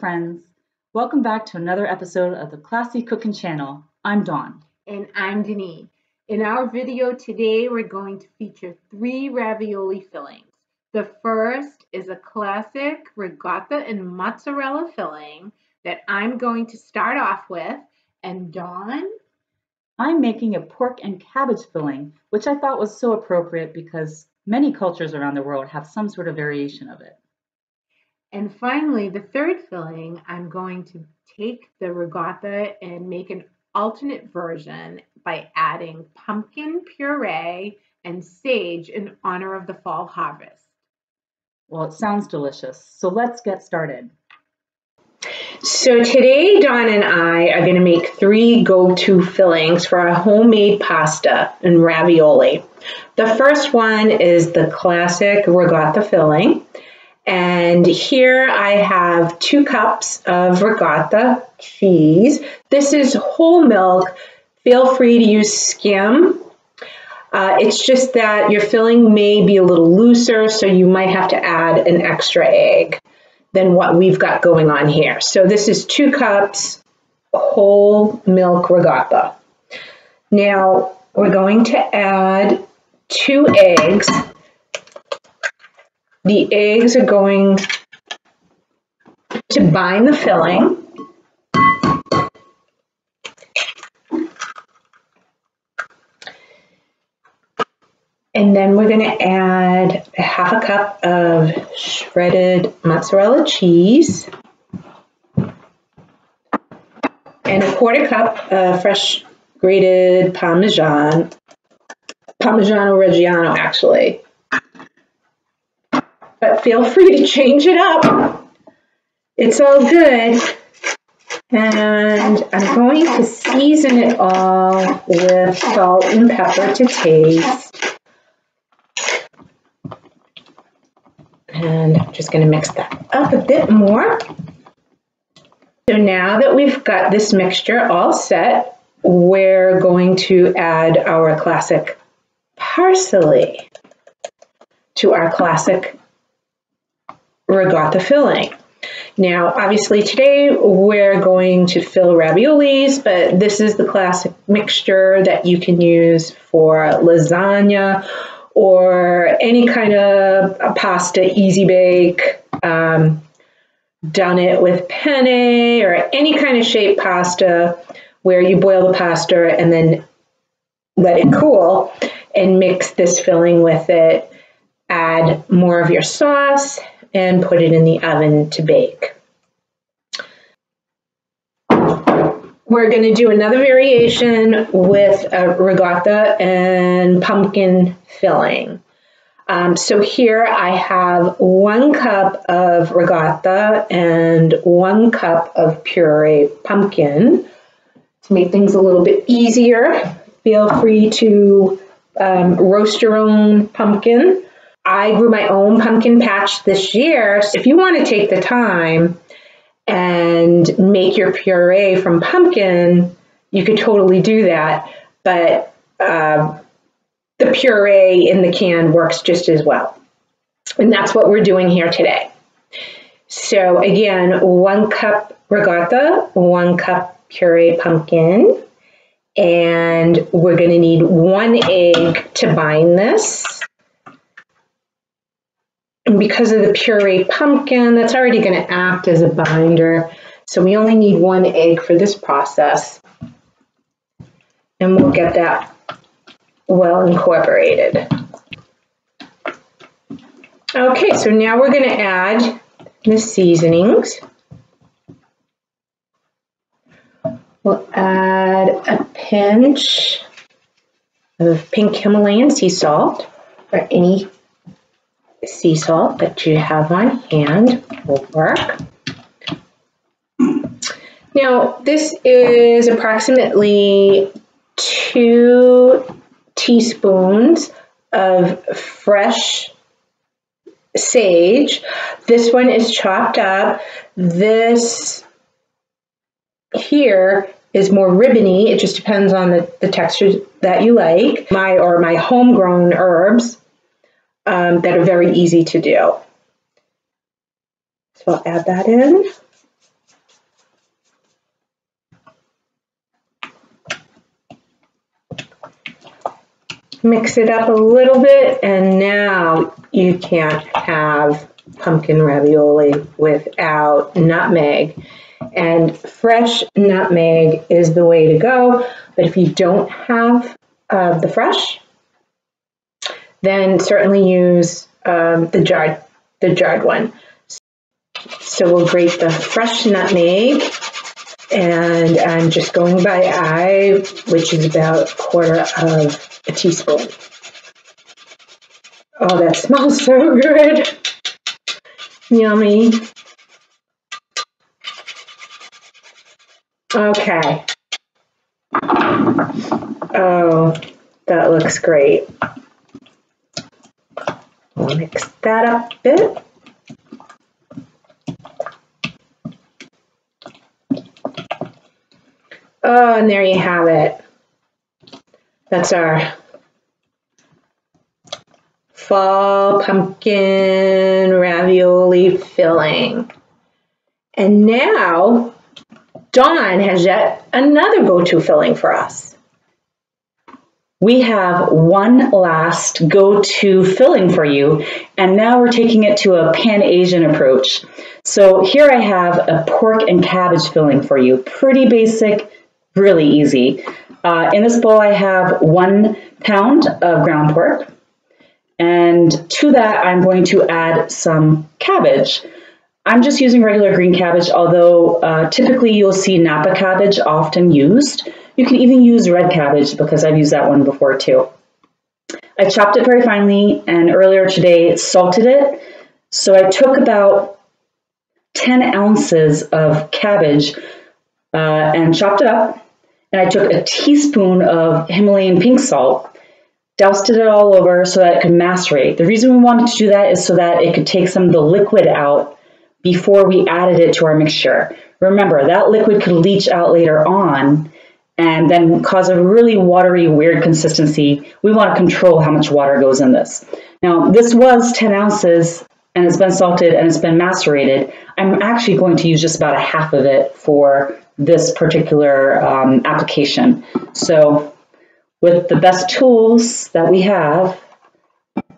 friends. Welcome back to another episode of the Classy Cooking Channel. I'm Dawn. And I'm Dineen. In our video today, we're going to feature 3 ravioli fillings. The first is a classic ricotta and mozzarella filling that I'm going to start off with. And Dawn? I'm making a pork and cabbage filling, which I thought was so appropriate because many cultures around the world have some sort of variation of it. And finally, the third filling, I'm going to take the ricotta and make an alternate version by adding pumpkin puree and sage in honor of the fall harvest. Well, it sounds delicious, so let's get started. So today, Dawn and I are going to make 3 go-to fillings for our homemade pasta and ravioli. The first one is the classic ricotta filling. And here I have 2 cups of ricotta cheese. This is whole milk. Feel free to use skim. It's just that your filling may be a little looser, so you might have to add an extra egg than what we've got going on here. So this is 2 cups whole milk ricotta. Now we're going to add 2 eggs. The eggs are going to bind the filling. And then we're going to add a half a cup of shredded mozzarella cheese and a quarter cup of fresh grated Parmesan Reggiano actually. But feel free to change it up. It's all good. And I'm going to season it all with salt and pepper to taste. And I'm just going to mix that up a bit more. So now that we've got this mixture all set, we're going to add our classic parsley to our classic ricotta filling. Now, obviously today we're going to fill raviolis, but this is the classic mixture that you can use for lasagna or any kind of pasta, easy bake, done it with penne or any kind of shaped pasta where you boil the pasta and then let it cool and mix this filling with it. Add more of your sauce and put it in the oven to bake. We're going to do another variation with a ricotta and pumpkin filling. So here I have 1 cup of ricotta and 1 cup of pureed pumpkin. To make things a little bit easier, feel free to roast your own pumpkin. I grew my own pumpkin patch this year. So if you want to take the time and make your puree from pumpkin, you could totally do that. But the puree in the can works just as well. And that's what we're doing here today. So again, 1 cup ricotta, 1 cup pureed pumpkin, and we're going to need 1 egg to bind this. And because of the pureed pumpkin, that's already going to act as a binder. So we only need 1 egg for this process. And we'll get that well incorporated. Okay, so now we're going to add the seasonings. We'll add a pinch of pink Himalayan sea salt or any sea salt that you have on hand will work. Now, this is approximately 2 teaspoons of fresh sage. This one is chopped up. This here is more ribbony. It just depends on the texture that you like. My homegrown herbs that are very easy to do. So I'll add that in. Mix it up a little bit, and now you can't have pumpkin ravioli without nutmeg. And fresh nutmeg is the way to go, but if you don't have the fresh, then certainly use the jarred one. So we'll grate the fresh nutmeg, and I'm just going by eye, which is about 1/4 a teaspoon. Oh, that smells so good. Yummy. Okay. Oh, that looks great. We'll mix that up a bit. Oh, and there you have it. That's our fall pumpkin ravioli filling. And now Dawn has yet another go-to filling for us. We have one last go-to filling for you, and now we're taking it to a Pan-Asian approach. So here I have a pork and cabbage filling for you. Pretty basic, really easy. In this bowl I have 1 pound of ground pork, and to that I'm going to add some cabbage. I'm just using regular green cabbage, although typically you'll see Napa cabbage often used. You can even use red cabbage because I've used that one before too. I chopped it very finely and earlier today salted it. So I took about 10 ounces of cabbage and chopped it up. And I took a teaspoon of Himalayan pink salt, doused it all over so that it could macerate. The reason we wanted to do that is so that it could take some of the liquid out before we added it to our mixture. Remember, that liquid could leach out later on and then cause a really watery, weird consistency. We want to control how much water goes in this. Now, this was 10 ounces and it's been salted and it's been macerated. I'm actually going to use just about 1/2 of it for this particular application. So with the best tools that we have,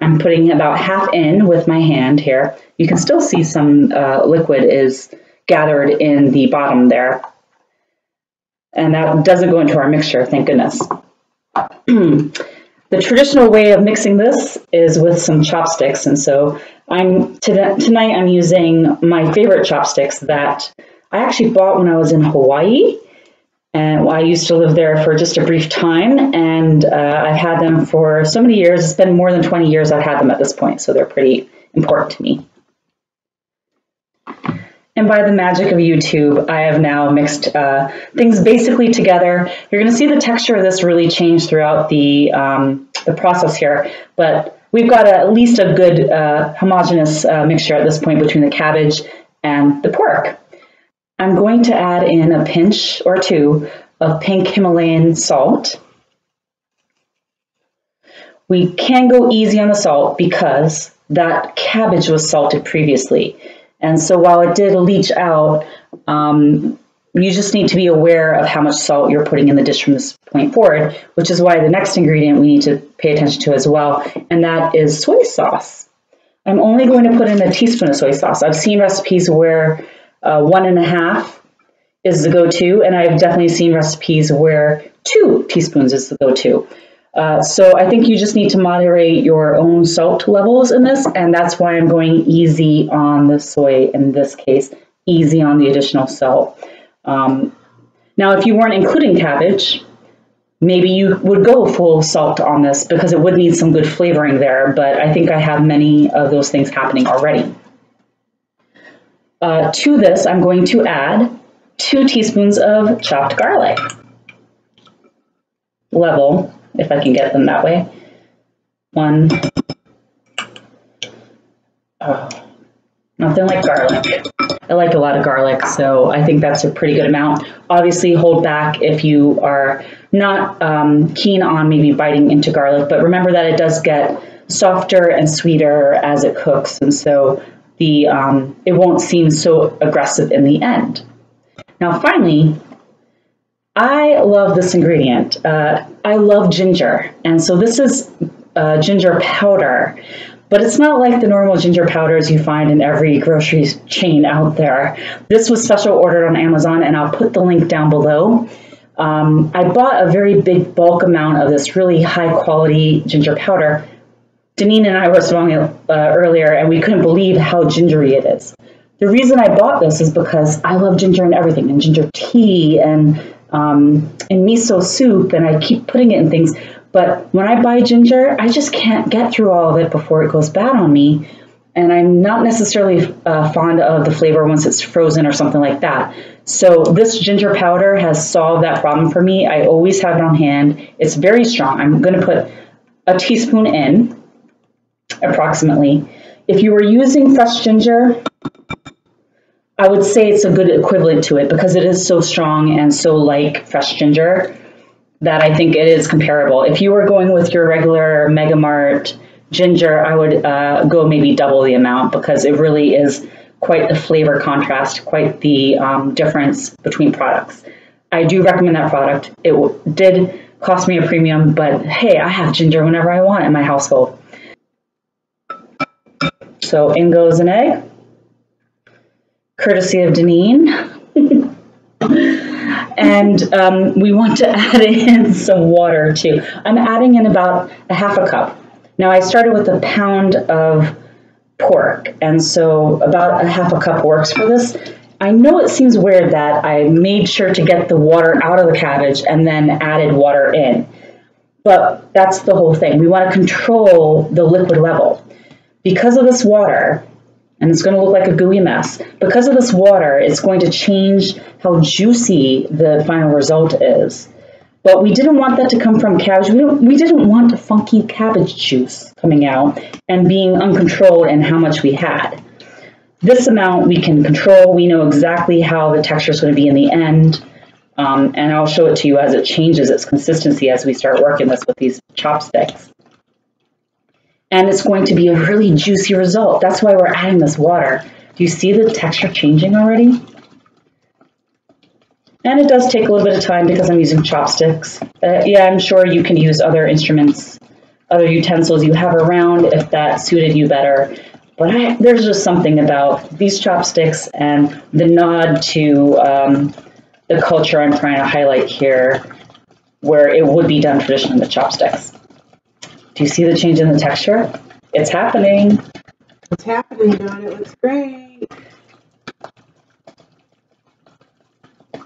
I'm putting about 1/2 in with my hand here. You can still see some liquid is gathered in the bottom there. And that doesn't go into our mixture, thank goodness. The traditional way of mixing this is with some chopsticks. And so tonight I'm using my favorite chopsticks that I actually bought when I was in Hawaii. And I used to live there for just a brief time, and I've had them for so many years. It's been more than 20 years I've had them at this point, so they're pretty important to me. And by the magic of YouTube, I have now mixed things basically together. You're going to see the texture of this really change throughout the process here, but we've got at least a good homogeneous mixture at this point between the cabbage and the pork. I'm going to add in a pinch or 2 of pink Himalayan salt. We can go easy on the salt because that cabbage was salted previously. And so while it did leach out, you just need to be aware of how much salt you're putting in the dish from this point forward, which is why the next ingredient we need to pay attention to as well, and that is soy sauce. I'm only going to put in a teaspoon of soy sauce. I've seen recipes where 1.5 is the go-to, and I've definitely seen recipes where 2 teaspoons is the go-to. So I think you just need to moderate your own salt levels in this, and that's why I'm going easy on the soy in this case, easy on the additional salt. Now, if you weren't including cabbage, maybe you would go full salt on this because it would need some good flavoring there, but I think I have many of those things happening already. To this, I'm going to add 2 teaspoons of chopped garlic. Level, if I can get them that way. 1. Oh, nothing like garlic. I like a lot of garlic, so I think that's a pretty good amount. Obviously, hold back if you are not keen on maybe biting into garlic, but remember that it does get softer and sweeter as it cooks, and so it won't seem so aggressive in the end. Now finally, I love this ingredient. I I love ginger, and so this is ginger powder, but it's not like the normal ginger powders you find in every grocery chain out there. This was special ordered on Amazon, and I'll put the link down below. I bought a very big bulk amount of this really high quality ginger powder. Dineen and I were smelling it earlier, and we couldn't believe how gingery it is. The reason I bought this is because I love ginger in everything, in ginger tea and in miso soup, and I keep putting it in things. But when I buy ginger, I just can't get through all of it before it goes bad on me. And I'm not necessarily fond of the flavor once it's frozen or something like that. So this ginger powder has solved that problem for me. I always have it on hand. It's very strong. I'm going to put a teaspoon in, approximately. If you were using fresh ginger, I would say it's a good equivalent to it because it is so strong and so like fresh ginger that I think it is comparable. If you were going with your regular Mega Mart ginger, I would go maybe double the amount because it really is quite the flavor contrast, quite the difference between products. I do recommend that product. It did cost me a premium, but hey, I have ginger whenever I want in my household. So in goes an egg, courtesy of Dineen. And we want to add in some water too. I'm adding in about a half a cup. Now I started with a pound of pork, and so about a half a cup works for this. I know it seems weird that I made sure to get the water out of the cabbage and then added water in, but that's the whole thing. We want to control the liquid level. Because of this water, and it's going to look like a gooey mess, because of this water, it's going to change how juicy the final result is. But we didn't want that to come from cabbage. We didn't want a funky cabbage juice coming out and being uncontrolled in how much we had. This amount we can control. We know exactly how the texture is going to be in the end. And I'll show it to you as it changes its consistency as we start working this with these chopsticks. And it's going to be a really juicy result. That's why we're adding this water. Do you see the texture changing already? And it does take a little bit of time because I'm using chopsticks. Yeah, I'm sure you can use other instruments, other utensils you have around if that suited you better. But there's just something about these chopsticks and the nod to the culture I'm trying to highlight here, where it would be done traditionally with chopsticks. Do you see the change in the texture? It's happening. It's happening, Dawn. It looks great.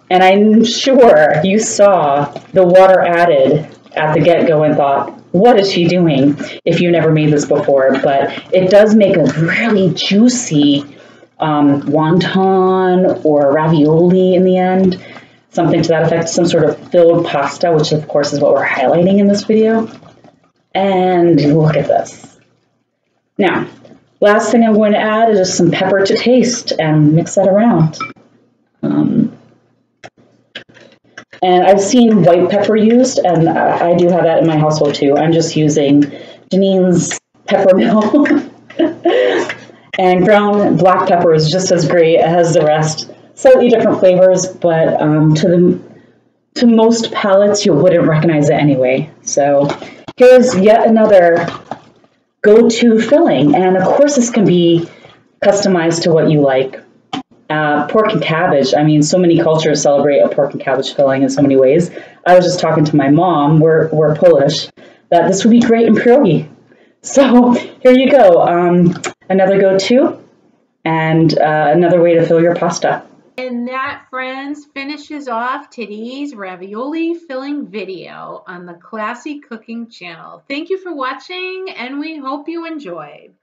And I'm sure you saw the water added at the get-go and thought, what is she doing if you never made this before? But it does make a really juicy wonton or ravioli in the end, something to that effect, some sort of filled pasta, which of course is what we're highlighting in this video. And look at this. Now, last thing I'm going to add is just some pepper to taste and mix that around. And I've seen white pepper used, and I do have that in my household too. I'm just using Dineen's pepper mill. And ground black pepper is just as great as the rest. Slightly different flavors, but to most palates, you wouldn't recognize it anyway. So here's yet another go-to filling. And of course, this can be customized to what you like. Pork and cabbage. I mean, so many cultures celebrate a pork and cabbage filling in so many ways. I was just talking to my mom, we're Polish, that this would be great in pierogi. So here you go. Another go-to and another way to fill your pasta. And that, friends, finishes off today's ravioli filling video on the Classy Cooking channel. Thank you for watching, and we hope you enjoyed.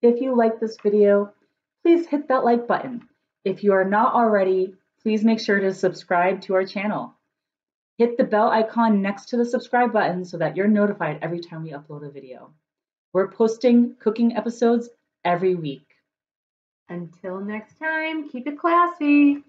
If you like this video, please hit that like button. If you are not already, please make sure to subscribe to our channel. Hit the bell icon next to the subscribe button so that you're notified every time we upload a video. We're posting cooking episodes every week. Until next time, keep it classy.